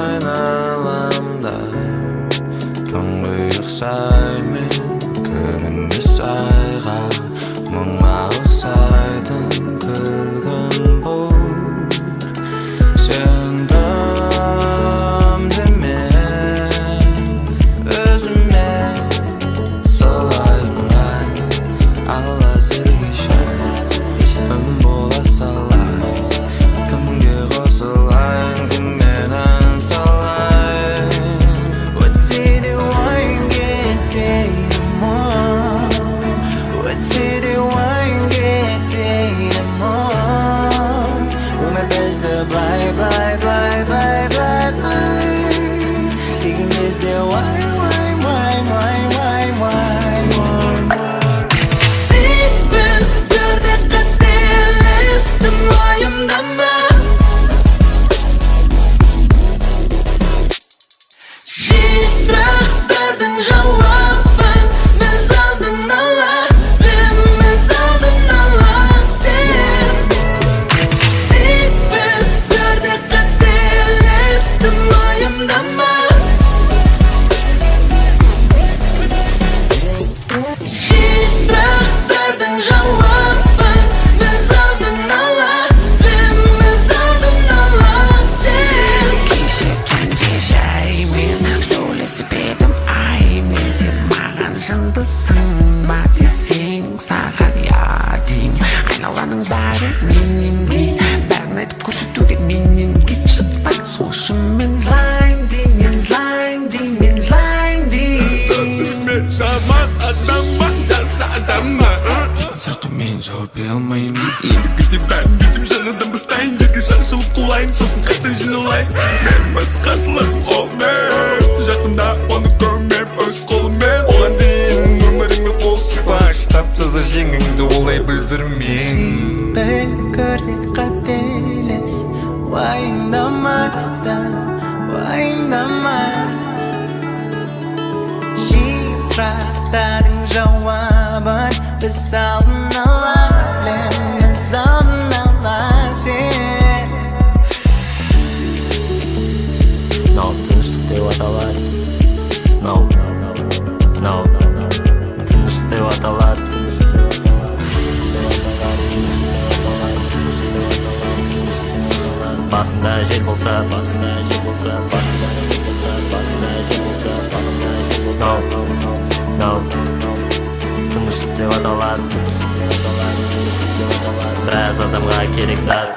айналамда түнгі ұқсаймын көрінбес айға мұңға ұқсайтын күлгін бұлт сен кім деме өзіме солайым ғайып алла сергешай үн бола салайын кімге қосылайын кіммен ән салайын өтсе де уайым кетпейді мұң өтсе де уайым кетпейді мұң өмір бізді былай былай былай былай былай былай деген кезде уай уай уай уай уай уай сенбін бірде қателестім уайымдама жиі сұрақтардың жауабын біз алдын ала білеміз алдын ала сенбін бірде қателестім уайымдама жиі сұрақтардың жауабын біз алдын ала білеміз алдын ала кеше түнде жаймен сөйлесіп едім аймен сен маған жындысың ба десең саған я дейін айналғаның бәрі менен кейін бәрін айтып көрсетуге менен кет шықпай сол үшін мен жылайын деймін жылайын деймін жылайын деймін жаман адам ма жақсы адам ма дейтін сұраққа мен жауап бере алмаймын ендігі бәрін бүйтіп жаңадан бастайын жерге шашылып құлайын сосын қайта жиналайын мен бас қарсыласым ол мен жақында оны көрмеп өз қолыммен оған дейін өміріңе қол сұқпай тап-таза жеңіңді олай білдірмең бір көрде қателес уайымдама да уайымдама жиі сұрақтардың жауабын біз алдын ала білеміз алдын ала сен мынау тыныштық деп аталады мынау тыныштық деп аталады басында жел болса тыныштық деп аталады біраз адамға керек зат